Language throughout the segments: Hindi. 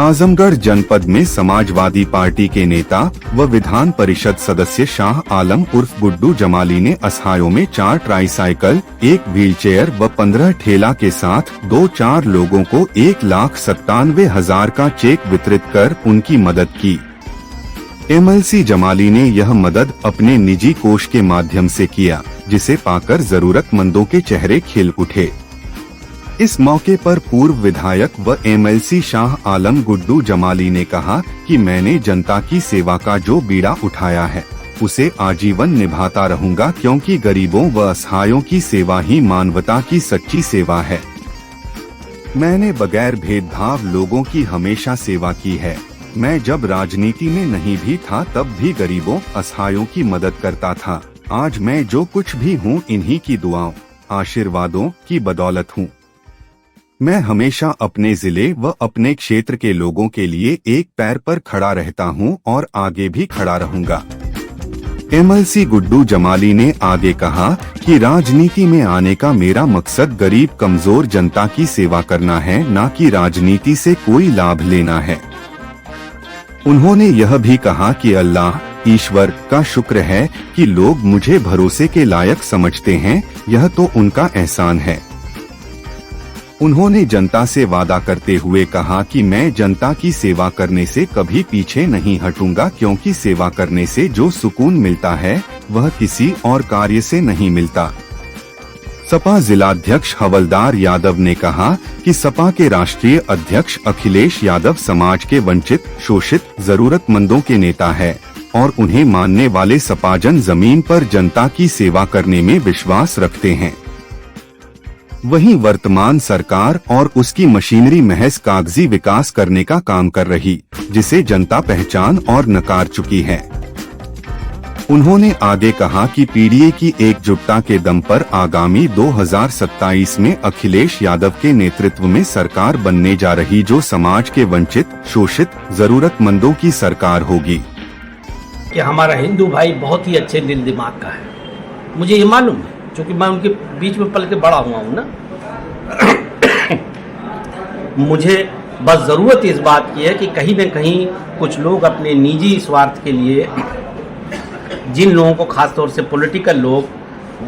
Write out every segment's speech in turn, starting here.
आजमगढ़ जनपद में समाजवादी पार्टी के नेता व विधान परिषद सदस्य शाह आलम उर्फ गुड्डू जमाली ने असहायों में 4 ट्राईसाइकिल, 1 व्हीलचेयर व 15 ठेला के साथ 2-4 लोगों को 1,97,000 का चेक वितरित कर उनकी मदद की। एमएलसी जमाली ने यह मदद अपने निजी कोष के माध्यम से किया, जिसे पाकर जरूरतमंदों के चेहरे खिल उठे। इस मौके पर पूर्व विधायक व एमएलसी शाह आलम गुड्डू जमाली ने कहा कि मैंने जनता की सेवा का जो बीड़ा उठाया है उसे आजीवन निभाता रहूंगा, क्योंकि गरीबों व असहायों की सेवा ही मानवता की सच्ची सेवा है। मैंने बगैर भेदभाव लोगों की हमेशा सेवा की है। मैं जब राजनीति में नहीं भी था तब भी गरीबों असहायों की मदद करता था। आज मैं जो कुछ भी हूँ इन्हीं की दुआओं आशीर्वादों की बदौलत हूँ। मैं हमेशा अपने जिले व अपने क्षेत्र के लोगों के लिए एक पैर पर खड़ा रहता हूं और आगे भी खड़ा रहूंगा। एमएलसी गुड्डू जमाली ने आगे कहा कि राजनीति में आने का मेरा मकसद गरीब कमजोर जनता की सेवा करना है, न कि राजनीति से कोई लाभ लेना है। उन्होंने यह भी कहा कि अल्लाह ईश्वर का शुक्र है कि लोग मुझे भरोसे के लायक समझते हैं, यह तो उनका एहसान है। उन्होंने जनता से वादा करते हुए कहा कि मैं जनता की सेवा करने से कभी पीछे नहीं हटूंगा, क्योंकि सेवा करने से जो सुकून मिलता है वह किसी और कार्य से नहीं मिलता। सपा जिलाध्यक्ष हवलदार यादव ने कहा कि सपा के राष्ट्रीय अध्यक्ष अखिलेश यादव समाज के वंचित, शोषित, जरूरतमंदों के नेता है और उन्हें मानने वाले सपाजन जमीन पर जनता की सेवा करने में विश्वास रखते हैं। वहीं वर्तमान सरकार और उसकी मशीनरी महज कागजी विकास करने का काम कर रही, जिसे जनता पहचान और नकार चुकी है। उन्होंने आगे कहा कि पीडीए की एकजुटता के दम पर आगामी 2027 में अखिलेश यादव के नेतृत्व में सरकार बनने जा रही, जो समाज के वंचित, शोषित, जरूरतमंदों की सरकार होगी। कि हमारा हिंदू भाई बहुत ही अच्छे दिल दिमाग का है, मुझे ये मालूम है, क्योंकि मैं उनके बीच में पल के बड़ा हुआ हूँ ना। मुझे बस ज़रूरत इस बात की है कि कहीं न कहीं कुछ लोग अपने निजी स्वार्थ के लिए, जिन लोगों को खास तौर से पॉलिटिकल लोग,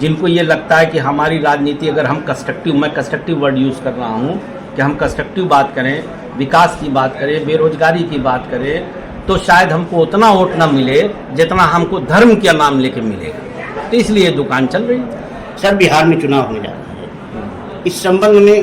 जिनको ये लगता है कि हमारी राजनीति अगर हम मैं कंस्ट्रक्टिव वर्ड यूज़ कर रहा हूँ, कि हम कंस्ट्रक्टिव बात करें, विकास की बात करें, बेरोजगारी की बात करें, तो शायद हमको उतना वोट न मिले जितना हमको धर्म के नाम लेके मिलेगा। तो इसलिए दुकान चल रही है। सर, बिहार में चुनाव होने जा रहा है, इस संबंध में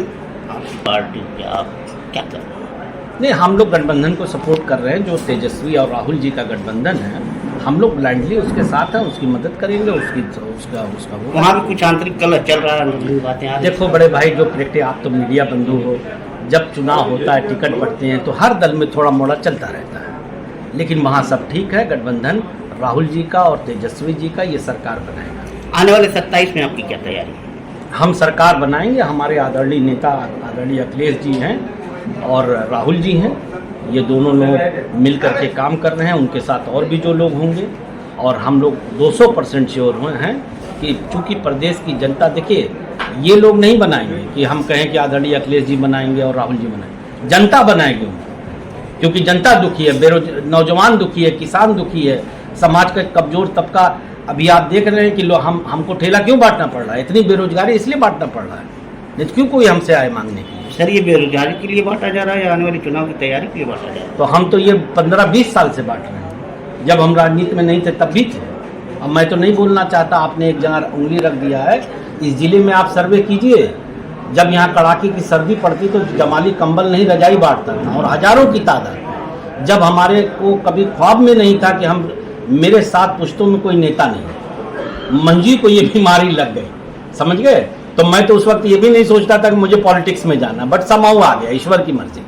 आपकी पार्टी आप क्या कर रहे हैं? नहीं, हम लोग गठबंधन को सपोर्ट कर रहे हैं, जो तेजस्वी और राहुल जी का गठबंधन है। हम लोग ब्लाइंडली उसके साथ हैं, उसकी मदद करेंगे, उसका वहाँ भी कुछ आंतरिक कलह चल रहा है, बातें आ रही। देखो बड़े भाई, जो प्रैक्टिस, आप तो मीडिया बंधु हो, जब चुनाव होता है, टिकट पड़ते हैं, तो हर दल में थोड़ा मोड़ा चलता रहता है, लेकिन वहाँ सब ठीक है। गठबंधन राहुल जी का और तेजस्वी जी का, ये सरकार बनाएगा। आने वाले 27 में आपकी क्या तैयारी है? हम सरकार बनाएंगे। हमारे आदरणीय नेता आदरणीय अखिलेश जी हैं और राहुल जी हैं, ये दोनों लोग मिल कर के काम कर रहे हैं, उनके साथ और भी जो लोग होंगे। और हम लोग 200% श्योर हुए हैं कि चूँकि प्रदेश की जनता, देखिए ये लोग नहीं बनाएंगे कि हम कहें कि आदरणीय अखिलेश जी बनाएंगे और राहुल जी बनाएंगे, जनता बनाएगी उनको, क्योंकि जनता दुखी है, नौजवान दुखी है, किसान दुखी है, समाज का कमजोर तबका। अभी आप देख रहे हैं कि हमको ठेला क्यों बांटना पड़ रहा है, इतनी बेरोजगारी इसलिए बांटना पड़ रहा है, नहीं तो क्यों कोई हमसे आए मांगने के लिए। सर, ये बेरोजगारी के लिए बांटा जा रहा है या आने वाली चुनाव की तैयारी के लिए बांटा जा रहा है? तो हम तो ये 15-20 साल से बांट रहे हैं, जब हम राजनीति में नहीं थे तब भी थे। अब मैं तो नहीं बोलना चाहता, आपने एक जगह उंगली रख दिया है। इस जिले में आप सर्वे कीजिए, जब यहाँ कड़ाके की सर्दी पड़ती तो जमाली कंबल नहीं रजाई बांटता था, और हजारों की तादाद। जब हमारे को कभी ख्वाब में नहीं था कि हम, मेरे 7 पुश्तों में कोई नेता नहीं, मंजी को ये बीमारी लग गई, समझ गए, तो मैं तो उस वक्त ये भी नहीं सोचता था कि मुझे पॉलिटिक्स में जाना, बट समाऊ आ गया, ईश्वर की मर्जी।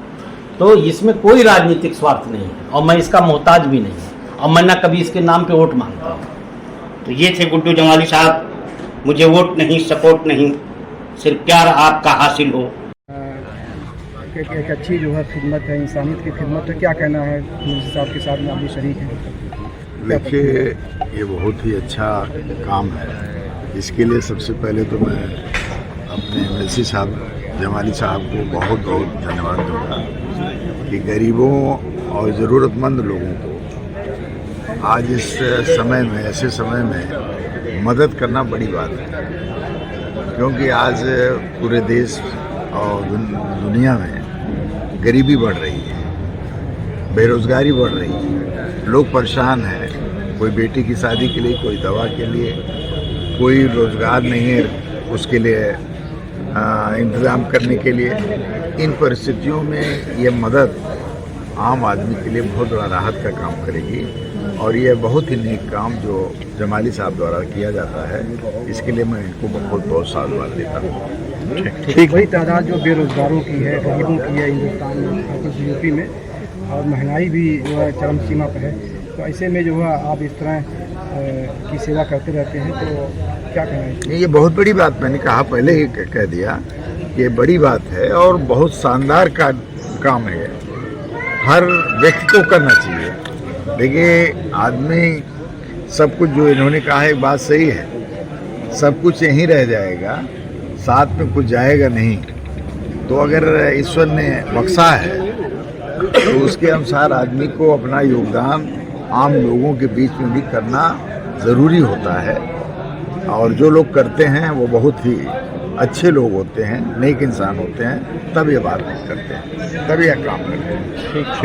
तो इसमें कोई राजनीतिक स्वार्थ नहीं है और मैं इसका मोहताज भी नहीं हूँ, और मैं ना कभी इसके नाम पे वोट मांगता हूँ। तो ये थे गुड्डू जमाली साहब, मुझे वोट नहीं, सपोर्ट नहीं, सिर्फ प्यार आपका हासिल हो। एक अच्छी जो है खिदमत है, इंसानियत की खिदमत है। क्या कहना है मिर्ज़ा साहब के साथ में आप भी शरीक हैं? देखिए, ये बहुत ही अच्छा काम है। इसके लिए सबसे पहले तो मैं अपने एमएलसी साहब जमाली साहब को बहुत बहुत धन्यवाद दूंगा। कि गरीबों और ज़रूरतमंद लोगों को आज इस समय में, ऐसे समय में मदद करना बड़ी बात है, क्योंकि आज पूरे देश और दुनिया में गरीबी बढ़ रही है, बेरोजगारी बढ़ रही है, लोग परेशान हैं। कोई बेटी की शादी के लिए, कोई दवा के लिए, कोई रोजगार नहीं है उसके लिए इंतज़ाम करने के लिए। इन परिस्थितियों में ये मदद आम आदमी के लिए बहुत बड़ा राहत का काम करेगी और ये बहुत ही नेक काम जो जमाली साहब द्वारा किया जाता है, इसके लिए मैं इनको बहुत बहुत साधुवाद देता हूँ। ठीक, बड़ी तादाद जो बेरोजगारों की है, गरीबों की है हिंदुस्तान में, यूपी में, और महंगाई भी जो है चरम सीमा पर है। तो ऐसे में जो है आप इस तरह की सेवा करते रहते हैं, तो क्या कहना है? ये बहुत बड़ी बात, मैंने कहा पहले ही कह दिया, ये बड़ी बात है और बहुत शानदार का काम है, हर व्यक्ति को करना चाहिए। देखिए आदमी, सब कुछ जो इन्होंने कहा है बात सही है, सब कुछ यहीं रह जाएगा, साथ में कुछ जाएगा नहीं। तो अगर ईश्वर ने बख्शा है तो उसके अनुसार आदमी को अपना योगदान आम लोगों के बीच में भी करना ज़रूरी होता है, और जो लोग करते हैं वो बहुत ही अच्छे लोग होते हैं, नेक इंसान होते हैं, तब ये बात नहीं करते हैं, तब यह काम करते हैं।